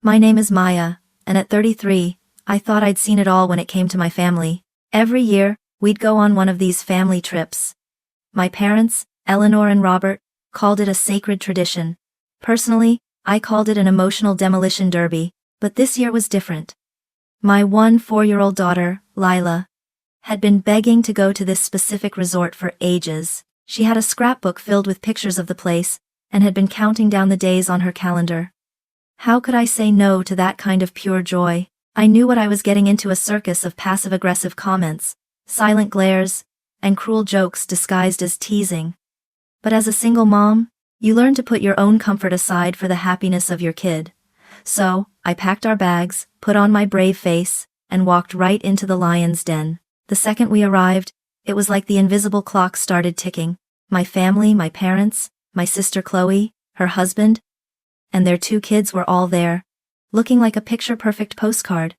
My name is Maya, and at 33, I thought I'd seen it all when it came to my family. Every year, we'd go on one of these family trips. My parents, Eleanor and Robert, called it a sacred tradition. Personally, I called it an emotional demolition derby, but this year was different. My 4-year-old daughter, Lila, had been begging to go to this specific resort for ages. She had a scrapbook filled with pictures of the place, and had been counting down the days on her calendar. How could I say no to that kind of pure joy? I knew what I was getting into, a circus of passive-aggressive comments, silent glares, and cruel jokes disguised as teasing. But as a single mom, you learn to put your own comfort aside for the happiness of your kid. So, I packed our bags, put on my brave face, and walked right into the lion's den. The second we arrived, it was like the invisible clock started ticking. My family, my parents, my sister Chloe, her husband, and their 2 kids were all there, looking like a picture-perfect postcard.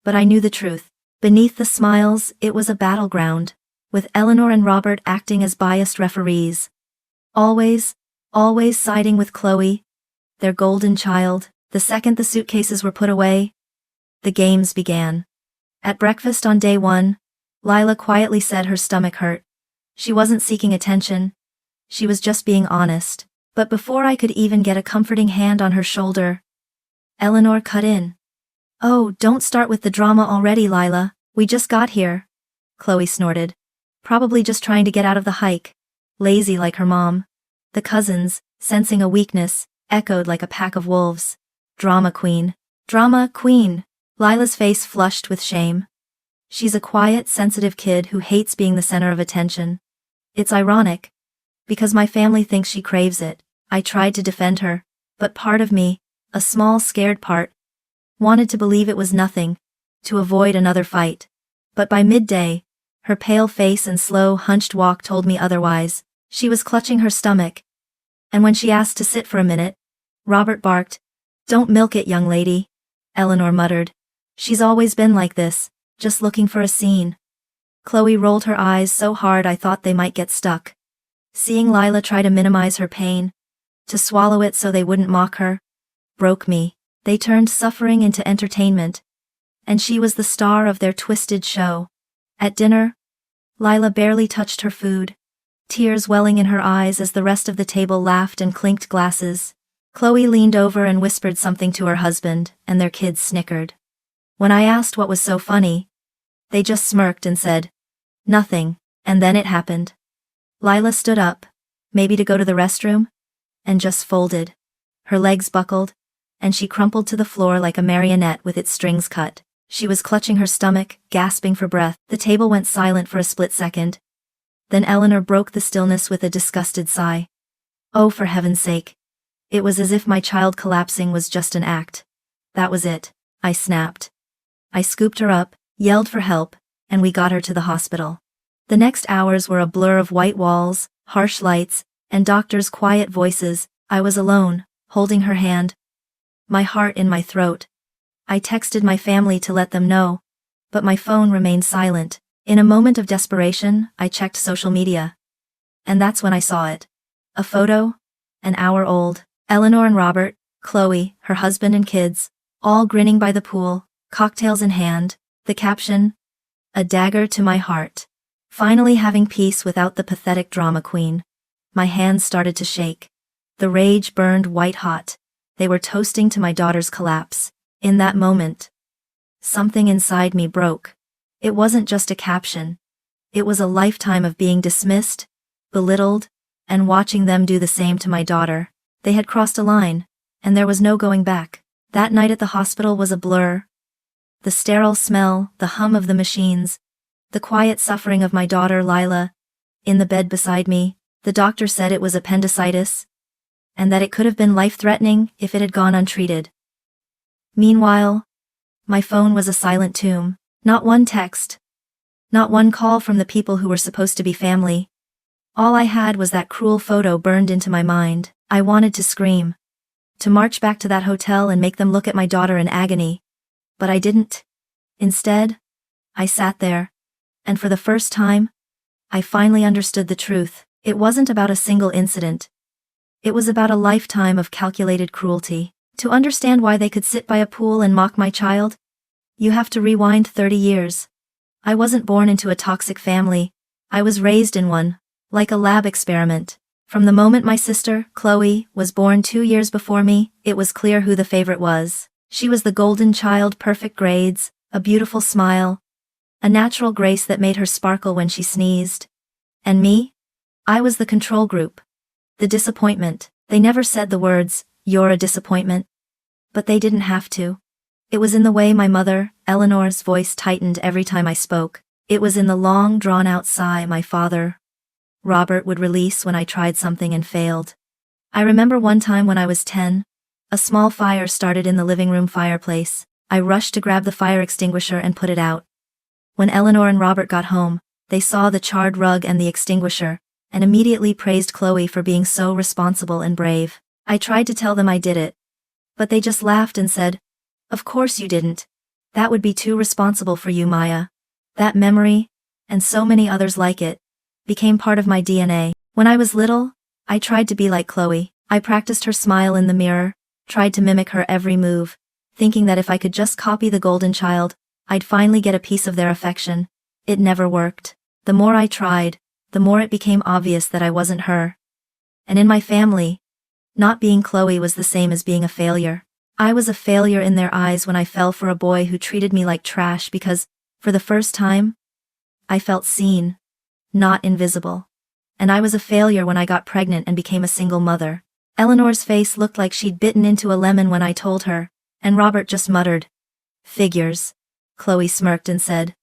But I knew the truth. Beneath the smiles, it was a battleground, with Eleanor and Robert acting as biased referees. Always siding with Chloe, their golden child. The second the suitcases were put away, the games began. At breakfast on day 1, Lila quietly said her stomach hurt. She wasn't seeking attention. She was just being honest. But before I could even get a comforting hand on her shoulder, Eleanor cut in. "Oh, don't start with the drama already, Lila. We just got here," Chloe snorted. Probably just trying to get out of the hike. Lazy like her mom. The cousins, sensing a weakness, echoed like a pack of wolves. Drama queen. Drama queen. Lila's face flushed with shame. She's a quiet, sensitive kid who hates being the center of attention. It's ironic, because my family thinks she craves it. I tried to defend her, but part of me, a small scared part, wanted to believe it was nothing, to avoid another fight. But by midday, her pale face and slow, hunched walk told me otherwise. She was clutching her stomach, and when she asked to sit for a minute, Robert barked, "Don't milk it, young lady," Eleanor muttered. "She's always been like this, just looking for a scene." Chloe rolled her eyes so hard I thought they might get stuck. Seeing Lila try to minimize her pain, to swallow it so they wouldn't mock her, broke me. They turned suffering into entertainment, and she was the star of their twisted show. At dinner, Lila barely touched her food, tears welling in her eyes as the rest of the table laughed and clinked glasses. Chloe leaned over and whispered something to her husband, and their kids snickered. When I asked what was so funny, they just smirked and said, "Nothing," and then it happened. Lila stood up, maybe to go to the restroom, and just folded. Her legs buckled, and she crumpled to the floor like a marionette with its strings cut. She was clutching her stomach, gasping for breath. The table went silent for a split second. Then Eleanor broke the stillness with a disgusted sigh. "Oh, for heaven's sake." It was as if my child collapsing was just an act. That was it, I snapped. I scooped her up, yelled for help, and we got her to the hospital. The next hours were a blur of white walls, harsh lights, and doctors' quiet voices. I was alone, holding her hand, my heart in my throat. I texted my family to let them know, but my phone remained silent. In a moment of desperation, I checked social media. And that's when I saw it. A photo, an hour old. Eleanor and Robert, Chloe, her husband and kids, all grinning by the pool, cocktails in hand. The caption, "A dagger to my heart. Finally having peace without the pathetic drama queen." My hands started to shake. The rage burned white hot. They were toasting to my daughter's collapse. In that moment, something inside me broke. It wasn't just a caption. It was a lifetime of being dismissed, belittled, and watching them do the same to my daughter. They had crossed a line, and there was no going back. That night at the hospital was a blur. The sterile smell, the hum of the machines, the quiet suffering of my daughter Lila, in the bed beside me. The doctor said it was appendicitis, and that it could have been life-threatening if it had gone untreated. Meanwhile, my phone was a silent tomb. Not one text. Not one call from the people who were supposed to be family. All I had was that cruel photo burned into my mind. I wanted to scream. To march back to that hotel and make them look at my daughter in agony. But I didn't. Instead, I sat there, and for the first time, I finally understood the truth. It wasn't about a single incident. It was about a lifetime of calculated cruelty. To understand why they could sit by a pool and mock my child, you have to rewind 30 years. I wasn't born into a toxic family. I was raised in one, like a lab experiment. From the moment my sister, Chloe, was born 2 years before me, it was clear who the favorite was. She was the golden child, perfect grades, a beautiful smile, a natural grace that made her sparkle when she sneezed. And me? I was the control group. The disappointment. They never said the words, "You're a disappointment." But they didn't have to. It was in the way my mother, Eleanor's voice tightened every time I spoke. It was in the long, drawn-out sigh my father, Robert, would release when I tried something and failed. I remember one time when I was 10, a small fire started in the living room fireplace. I rushed to grab the fire extinguisher and put it out. When Eleanor and Robert got home, they saw the charred rug and the extinguisher, and immediately praised Chloe for being so responsible and brave. I tried to tell them I did it, but they just laughed and said, "Of course you didn't. That would be too responsible for you, Maya." That memory, and so many others like it, became part of my DNA. When I was little, I tried to be like Chloe. I practiced her smile in the mirror, tried to mimic her every move, thinking that if I could just copy the golden child, I'd finally get a piece of their affection. It never worked. The more I tried, the more it became obvious that I wasn't her. And in my family, not being Chloe was the same as being a failure. I was a failure in their eyes when I fell for a boy who treated me like trash because, for the first time, I felt seen, not invisible. And I was a failure when I got pregnant and became a single mother. Eleanor's face looked like she'd bitten into a lemon when I told her, and Robert just muttered, "Figures." Chloe smirked and said,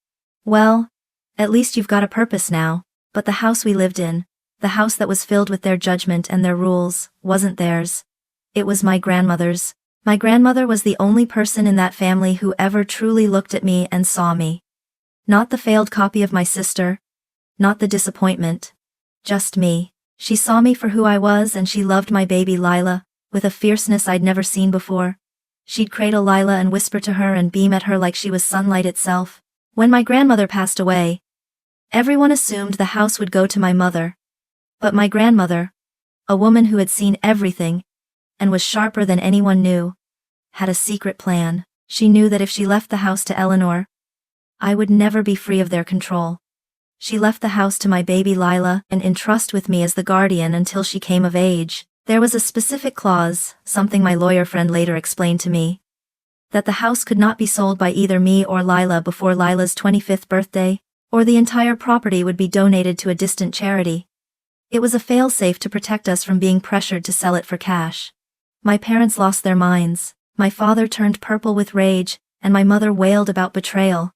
"Well, at least you've got a purpose now." But the house we lived in, the house that was filled with their judgment and their rules, wasn't theirs. It was my grandmother's. My grandmother was the only person in that family who ever truly looked at me and saw me. Not the failed copy of my sister, not the disappointment. Just me. She saw me for who I was, and she loved my baby Lila, with a fierceness I'd never seen before. She'd cradle Lila and whisper to her and beam at her like she was sunlight itself. When my grandmother passed away, everyone assumed the house would go to my mother. But my grandmother, a woman who had seen everything, and was sharper than anyone knew, had a secret plan. She knew that if she left the house to Eleanor, I would never be free of their control. She left the house to my baby Lila and in trust with me as the guardian until she came of age. There was a specific clause, something my lawyer friend later explained to me, that the house could not be sold by either me or Lila before Lila's 25th birthday, or the entire property would be donated to a distant charity. It was a fail-safe to protect us from being pressured to sell it for cash. My parents lost their minds. My father turned purple with rage, and my mother wailed about betrayal.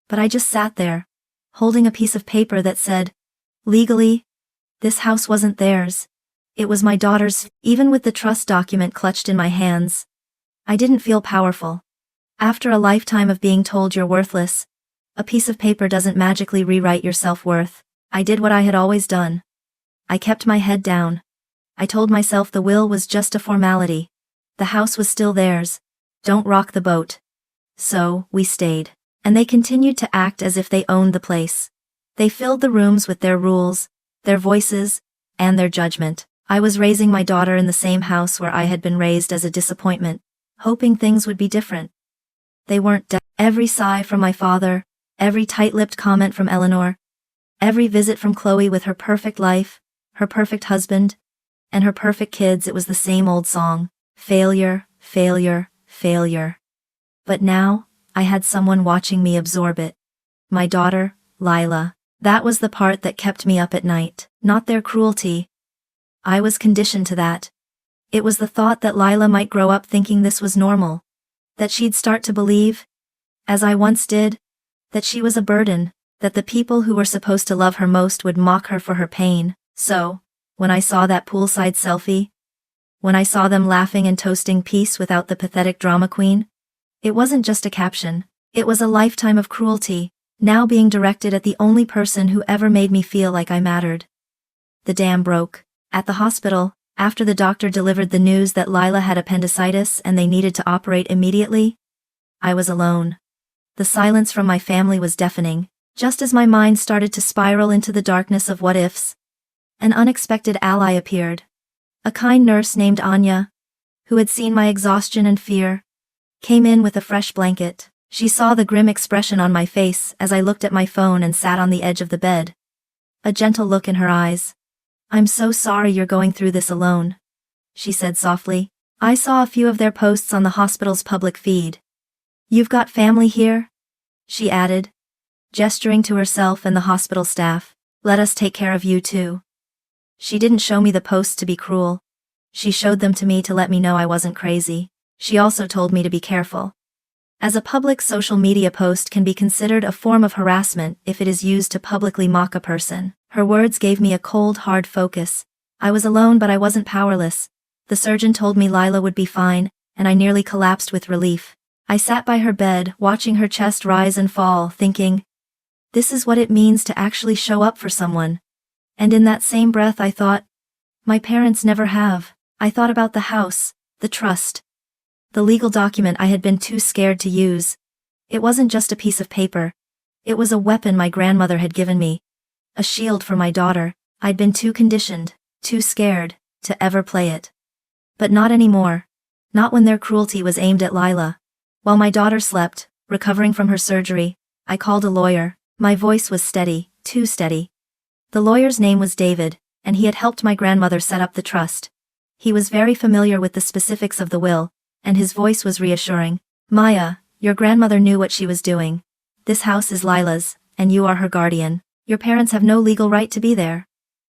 But I just sat there, holding a piece of paper that said, "Legally, this house wasn't theirs. It was my daughter's." Even with the trust document clutched in my hands, I didn't feel powerful. After a lifetime of being told you're worthless, a piece of paper doesn't magically rewrite your self-worth. I did what I had always done. I kept my head down. I told myself the will was just a formality. The house was still theirs. Don't rock the boat. So, we stayed. And they continued to act as if they owned the place. They filled the rooms with their rules, their voices, and their judgment. I was raising my daughter in the same house where I had been raised as a disappointment, hoping things would be different. They weren't. Every sigh from my father, every tight-lipped comment from Eleanor, every visit from Chloe with her perfect life, her perfect husband, and her perfect kids, it was the same old song. Failure, failure, failure. But now, I had someone watching me absorb it. My daughter, Lila. That was the part that kept me up at night. Not their cruelty. I was conditioned to that. It was the thought that Lila might grow up thinking this was normal. That she'd start to believe, as I once did, that she was a burden, that the people who were supposed to love her most would mock her for her pain. So, when I saw that poolside selfie, when I saw them laughing and toasting peace without the pathetic drama queen, it wasn't just a caption. It was a lifetime of cruelty, now being directed at the only person who ever made me feel like I mattered. The dam broke. At the hospital, after the doctor delivered the news that Lila had appendicitis and they needed to operate immediately, I was alone. The silence from my family was deafening. Just as my mind started to spiral into the darkness of what-ifs, an unexpected ally appeared. A kind nurse named Anya, who had seen my exhaustion and fear, came in with a fresh blanket. She saw the grim expression on my face as I looked at my phone and sat on the edge of the bed. A gentle look in her eyes. "I'm so sorry you're going through this alone," she said softly. I saw a few of their posts on the hospital's public feed. "You've got family here?" she added, gesturing to herself and the hospital staff. "Let us take care of you too." She didn't show me the posts to be cruel. She showed them to me to let me know I wasn't crazy. She also told me to be careful, as a public social media post can be considered a form of harassment if it is used to publicly mock a person. Her words gave me a cold, hard focus. I was alone, but I wasn't powerless. The surgeon told me Lila would be fine, and I nearly collapsed with relief. I sat by her bed, watching her chest rise and fall, thinking, this is what it means to actually show up for someone. And in that same breath I thought, my parents never have. I thought about the house, the trust, the legal document I had been too scared to use. It wasn't just a piece of paper. It was a weapon my grandmother had given me. A shield for my daughter. I'd been too conditioned, too scared, to ever play it. But not anymore. Not when their cruelty was aimed at Lila. While my daughter slept, recovering from her surgery, I called a lawyer. My voice was steady, too steady. The lawyer's name was David, and he had helped my grandmother set up the trust. He was very familiar with the specifics of the will, and his voice was reassuring. Maya, your grandmother knew what she was doing. This house is Lila's, and you are her guardian. Your parents have no legal right to be there.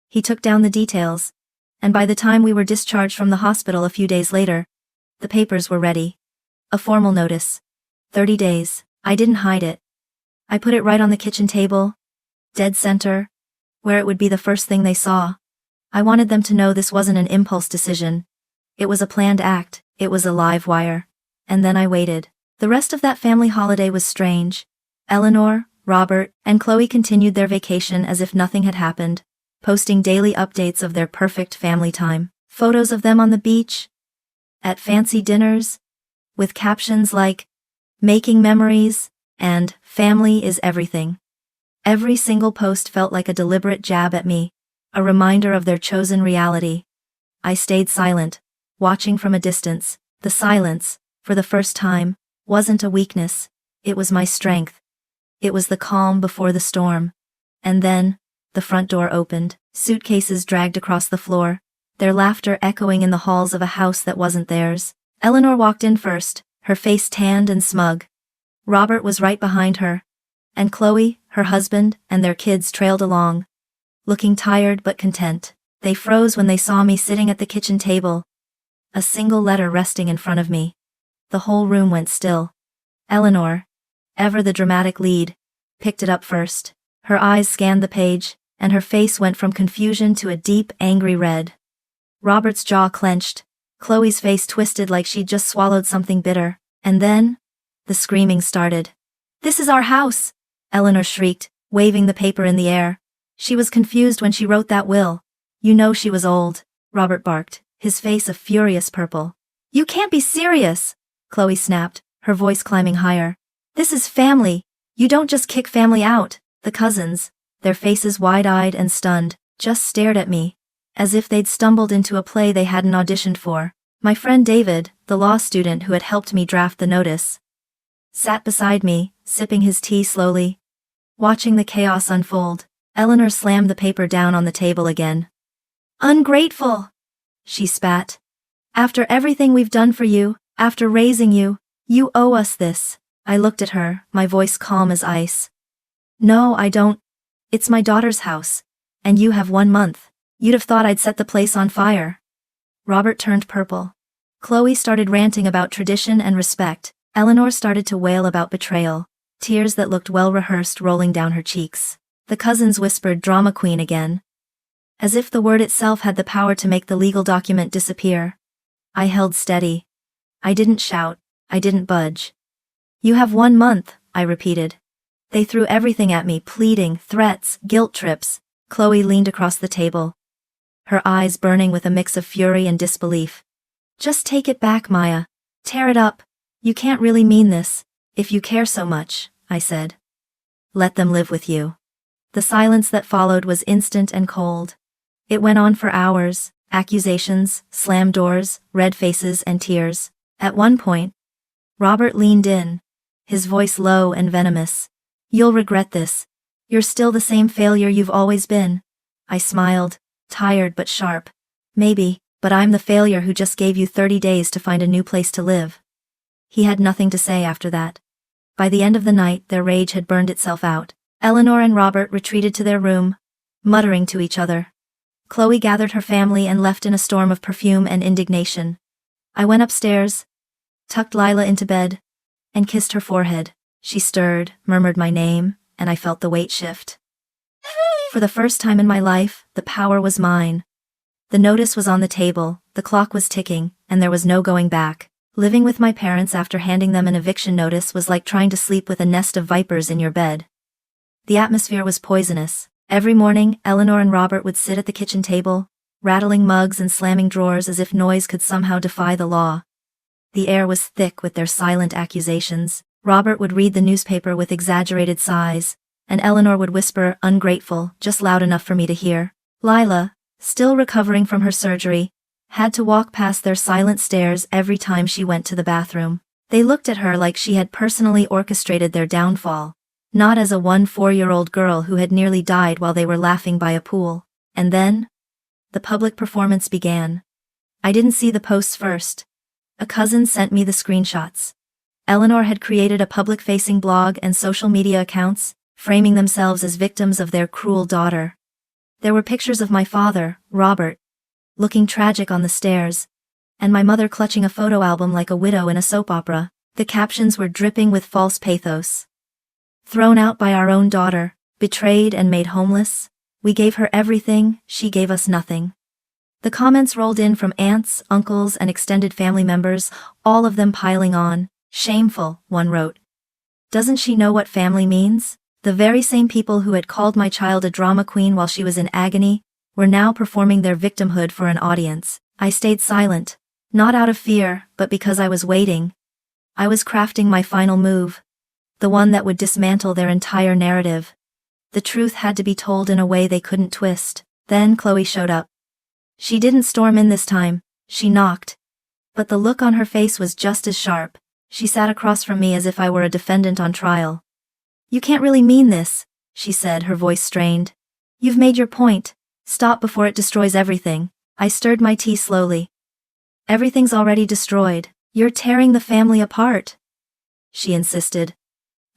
He took down the details, and by the time we were discharged from the hospital a few days later, the papers were ready. A formal notice. 30 days. I didn't hide it. I put it right on the kitchen table, dead center, where it would be the first thing they saw. I wanted them to know this wasn't an impulse decision. It was a planned act. It was a live wire. And then I waited. The rest of that family holiday was strange. Eleanor, Robert, and Chloe continued their vacation as if nothing had happened, posting daily updates of their perfect family time. Photos of them on the beach, at fancy dinners, with captions like, "Making memories," and "Family is everything." Every single post felt like a deliberate jab at me, a reminder of their chosen reality. I stayed silent, watching from a distance. The silence, for the first time, wasn't a weakness. It was my strength. It was the calm before the storm. And then, the front door opened. Suitcases dragged across the floor, their laughter echoing in the halls of a house that wasn't theirs. Eleanor walked in first, her face tanned and smug. Robert was right behind her. And Chloe, her husband, and their kids trailed along, looking tired but content. They froze when they saw me sitting at the kitchen table, a single letter resting in front of me. The whole room went still. Eleanor, ever the dramatic lead, picked it up first. Her eyes scanned the page, and her face went from confusion to a deep, angry red. Robert's jaw clenched. Chloe's face twisted like she'd just swallowed something bitter. And then, the screaming started. "This is our house!" Eleanor shrieked, waving the paper in the air. "She was confused when she wrote that will. You know she was old," Robert barked, his face a furious purple. "You can't be serious!" Chloe snapped, her voice climbing higher. "This is family. You don't just kick family out." The cousins, their faces wide-eyed and stunned, just stared at me, as if they'd stumbled into a play they hadn't auditioned for. My friend David, the law student who had helped me draft the notice, sat beside me, sipping his tea slowly, watching the chaos unfold. Eleanor slammed the paper down on the table again. "Ungrateful!" she spat. "After everything we've done for you, after raising you, you owe us this." I looked at her, my voice calm as ice. "No, I don't. It's my daughter's house. And you have 1 month. You'd have thought I'd set the place on fire." Robert turned purple. Chloe started ranting about tradition and respect. Eleanor started to wail about betrayal, tears that looked well-rehearsed rolling down her cheeks. The cousins whispered drama queen again, as if the word itself had the power to make the legal document disappear. I held steady. I didn't shout. I didn't budge. "You have 1 month," I repeated. They threw everything at me, pleading, threats, guilt trips. Chloe leaned across the table, her eyes burning with a mix of fury and disbelief. "Just take it back, Maya. Tear it up. You can't really mean this. If you care so much," I said. "Let them live with you." The silence that followed was instant and cold. It went on for hours, Accusations, slammed doors, red faces, and tears. At one point, Robert leaned in, his voice low and venomous. "You'll regret this. You're still the same failure you've always been." I smiled, tired but sharp. "Maybe, but I'm the failure who just gave you 30 days to find a new place to live." He had nothing to say after that. By the end of the night, their rage had burned itself out. Eleanor and Robert retreated to their room, muttering to each other. Chloe gathered her family and left in a storm of perfume and indignation. I went upstairs, tucked Lila into bed, and kissed her forehead. She stirred, murmured my name, and I felt the weight shift. For the first time in my life, the power was mine. The notice was on the table, the clock was ticking, and there was no going back. Living with my parents after handing them an eviction notice was like trying to sleep with a nest of vipers in your bed. The atmosphere was poisonous. Every morning, Eleanor and Robert would sit at the kitchen table, rattling mugs and slamming drawers as if noise could somehow defy the law. The air was thick with their silent accusations. Robert would read the newspaper with exaggerated sighs, and Eleanor would whisper, "Ungrateful," just loud enough for me to hear. Lila, still recovering from her surgery, had to walk past their silent stares every time she went to the bathroom. They looked at her like she had personally orchestrated their downfall, not as a 4-year-old girl who had nearly died while they were laughing by a pool. And then, the public performance began. I didn't see the posts first. A cousin sent me the screenshots. Eleanor had created a public-facing blog and social media accounts, framing themselves as victims of their cruel daughter. There were pictures of my father, Robert, looking tragic on the stairs, and my mother clutching a photo album like a widow in a soap opera. The captions were dripping with false pathos. "Thrown out by our own daughter, betrayed and made homeless. We gave her everything, she gave us nothing." The comments rolled in from aunts, uncles, and extended family members, all of them piling on. "Shameful," one wrote. "Doesn't she know what family means?" The very same people who had called my child a drama queen while she was in agony were now performing their victimhood for an audience. I stayed silent, not out of fear, but because I was waiting. I was crafting my final move, the one that would dismantle their entire narrative. The truth had to be told in a way they couldn't twist. Then Chloe showed up. She didn't storm in this time, she knocked. But the look on her face was just as sharp. She sat across from me as if I were a defendant on trial. "You can't really mean this," she said, her voice strained. "You've made your point. Stop before it destroys everything." I stirred my tea slowly. "Everything's already destroyed. You're tearing the family apart," she insisted,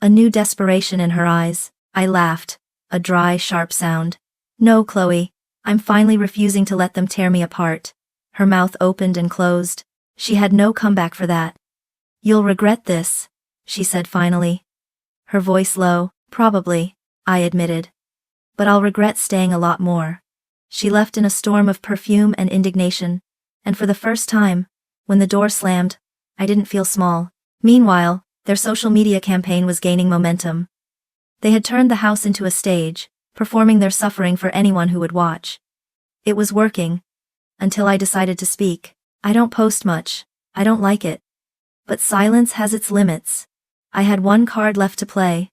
a new desperation in her eyes. I laughed, a dry, sharp sound. "No, Chloe, I'm finally refusing to let them tear me apart." Her mouth opened and closed. She had no comeback for that. "You'll regret this," she said finally. Her voice low. "Probably," I admitted. "But I'll regret staying a lot more." She left in a storm of perfume and indignation, and for the first time, when the door slammed, I didn't feel small. Meanwhile, their social media campaign was gaining momentum. They had turned the house into a stage, performing their suffering for anyone who would watch. It was working, until I decided to speak. I don't post much, I don't like it. But silence has its limits. I had one card left to play.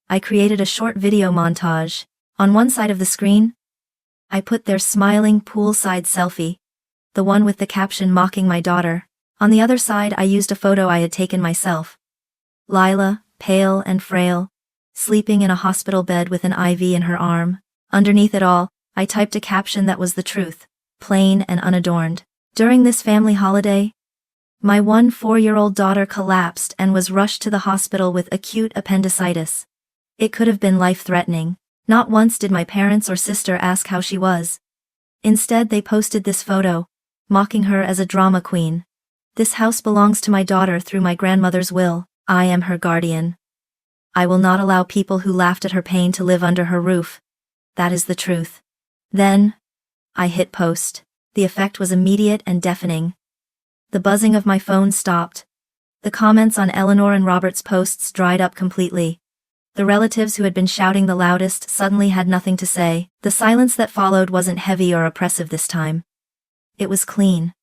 I created a short video montage. On one side of the screen, I put their smiling poolside selfie, the one with the caption mocking my daughter. On the other side, I used a photo I had taken myself. Lila, pale and frail, sleeping in a hospital bed with an IV in her arm. Underneath it all, I typed a caption that was the truth, plain and unadorned. During this family holiday, my 4-year-old daughter collapsed and was rushed to the hospital with acute appendicitis. It could have been life-threatening. Not once did my parents or sister ask how she was. Instead, they posted this photo, mocking her as a drama queen. "This house belongs to my daughter through my grandmother's will. I am her guardian. I will not allow people who laughed at her pain to live under her roof. That is the truth." Then, I hit post. The effect was immediate and deafening. The buzzing of my phone stopped. The comments on Eleanor and Robert's posts dried up completely. The relatives who had been shouting the loudest suddenly had nothing to say. The silence that followed wasn't heavy or oppressive this time. It was clean.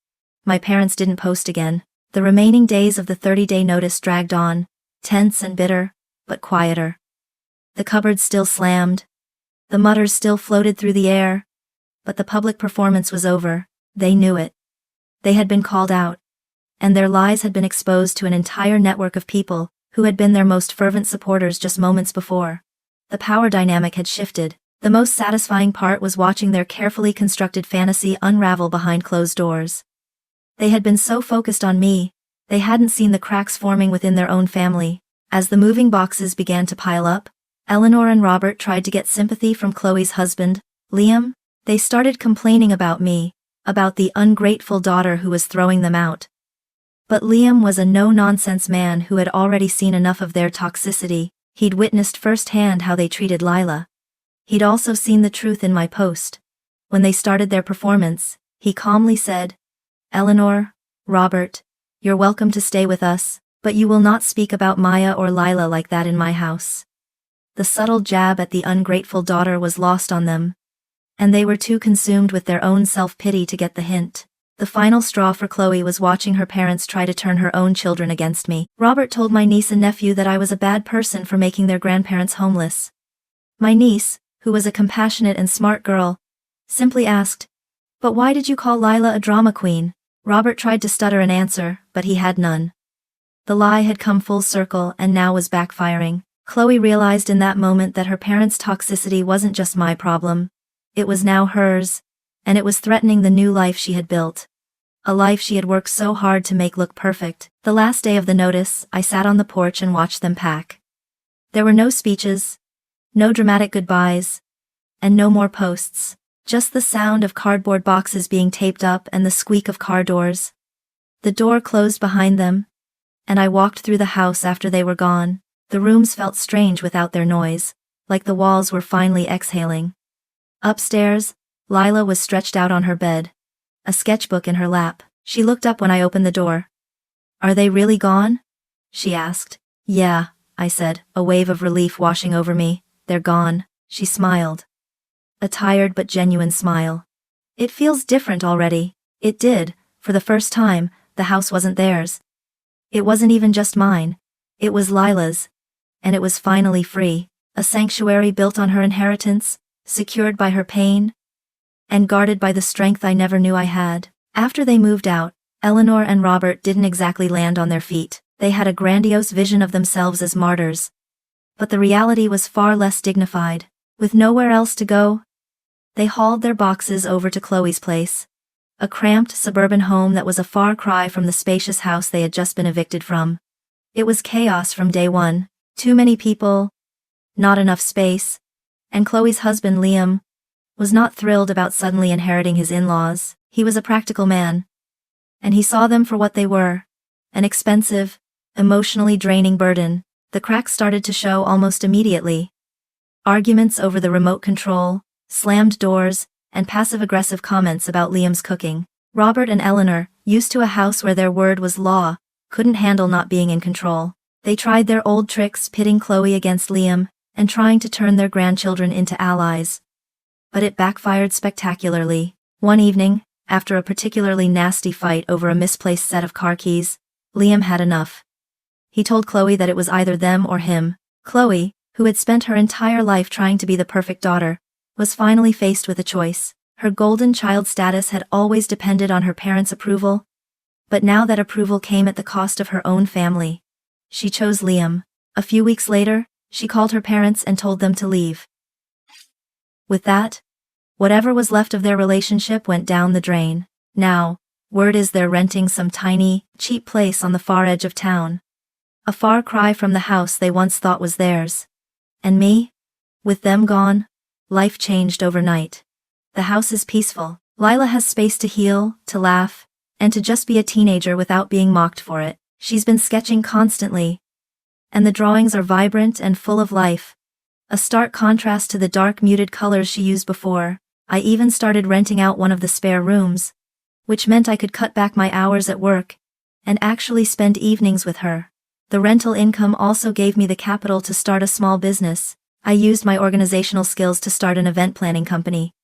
My parents didn't post again. The remaining days of the 30-day notice dragged on, tense and bitter, but quieter. The cupboard still slammed. The mutters still floated through the air. But the public performance was over. They knew it. They had been called out. And their lies had been exposed to an entire network of people who had been their most fervent supporters just moments before. The power dynamic had shifted. The most satisfying part was watching their carefully constructed fantasy unravel behind closed doors. They had been so focused on me, they hadn't seen the cracks forming within their own family. As the moving boxes began to pile up, Eleanor and Robert tried to get sympathy from Chloe's husband, Liam. They started complaining about me, about the ungrateful daughter who was throwing them out. But Liam was a no-nonsense man who had already seen enough of their toxicity. He'd witnessed firsthand how they treated Lila. He'd also seen the truth in my post. When they started their performance, he calmly said, "Eleanor, Robert, you're welcome to stay with us, but you will not speak about Maya or Lila like that in my house." The subtle jab at the ungrateful daughter was lost on them, and they were too consumed with their own self-pity to get the hint. The final straw for Chloe was watching her parents try to turn her own children against me. Robert told my niece and nephew that I was a bad person for making their grandparents homeless. My niece, who was a compassionate and smart girl, simply asked, "But why did you call Lila a drama queen?" Robert tried to stutter an answer, but he had none. The lie had come full circle and now was backfiring. Chloe realized in that moment that her parents' toxicity wasn't just my problem. It was now hers, and it was threatening the new life she had built. A life she had worked so hard to make look perfect. The last day of the notice, I sat on the porch and watched them pack. There were no speeches, no dramatic goodbyes, and no more posts. Just the sound of cardboard boxes being taped up and the squeak of car doors. The door closed behind them, and I walked through the house after they were gone. The rooms felt strange without their noise, like the walls were finally exhaling. Upstairs, Lila was stretched out on her bed, a sketchbook in her lap. She looked up when I opened the door. "Are they really gone?" she asked. "Yeah," I said, a wave of relief washing over me. "They're gone." She smiled. A tired but genuine smile. "It feels different already." It did. For the first time, the house wasn't theirs. It wasn't even just mine. It was Lila's. And it was finally free. A sanctuary built on her inheritance, secured by her pain, and guarded by the strength I never knew I had. After they moved out, Eleanor and Robert didn't exactly land on their feet. They had a grandiose vision of themselves as martyrs. But the reality was far less dignified. With nowhere else to go, they hauled their boxes over to Chloe's place. A cramped suburban home that was a far cry from the spacious house they had just been evicted from. It was chaos from day one. Too many people, not enough space, and Chloe's husband Liam was not thrilled about suddenly inheriting his in-laws. He was a practical man, and he saw them for what they were, an expensive, emotionally draining burden. The cracks started to show almost immediately. Arguments over the remote control, slammed doors, and passive-aggressive comments about Liam's cooking. Robert and Eleanor, used to a house where their word was law, couldn't handle not being in control. They tried their old tricks, pitting Chloe against Liam, and trying to turn their grandchildren into allies. But it backfired spectacularly. One evening, after a particularly nasty fight over a misplaced set of car keys, Liam had enough. He told Chloe that it was either them or him. Chloe, who had spent her entire life trying to be the perfect daughter, was finally faced with a choice. Her golden child status had always depended on her parents' approval, but now that approval came at the cost of her own family. She chose Liam. A few weeks later, she called her parents and told them to leave. With that, whatever was left of their relationship went down the drain. Now, word is they're renting some tiny, cheap place on the far edge of town. A far cry from the house they once thought was theirs. And me? With them gone, life changed overnight. The house is peaceful. Lila has space to heal, to laugh, and to just be a teenager without being mocked for it. She's been sketching constantly, and the drawings are vibrant and full of life. A stark contrast to the dark muted colors she used before. I even started renting out one of the spare rooms, which meant I could cut back my hours at work and actually spend evenings with her. The rental income also gave me the capital to start a small business. I used my organizational skills to start an event planning company,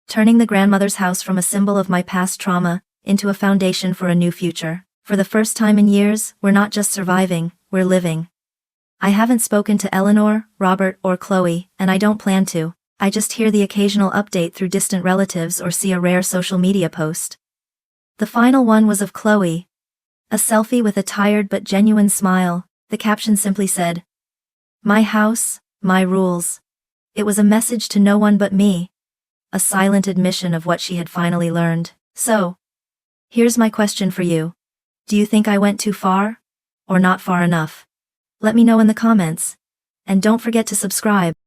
turning the grandmother's house from a symbol of my past trauma into a foundation for a new future. For the first time in years, we're not just surviving, we're living. I haven't spoken to Eleanor, Robert, or Chloe, and I don't plan to. I just hear the occasional update through distant relatives or see a rare social media post. The final one was of Chloe. A selfie with a tired but genuine smile. The caption simply said, "My house, my rules." It was a message to no one but me. A silent admission of what she had finally learned. So, here's my question for you. Do you think I went too far? Or not far enough? Let me know in the comments. And don't forget to subscribe.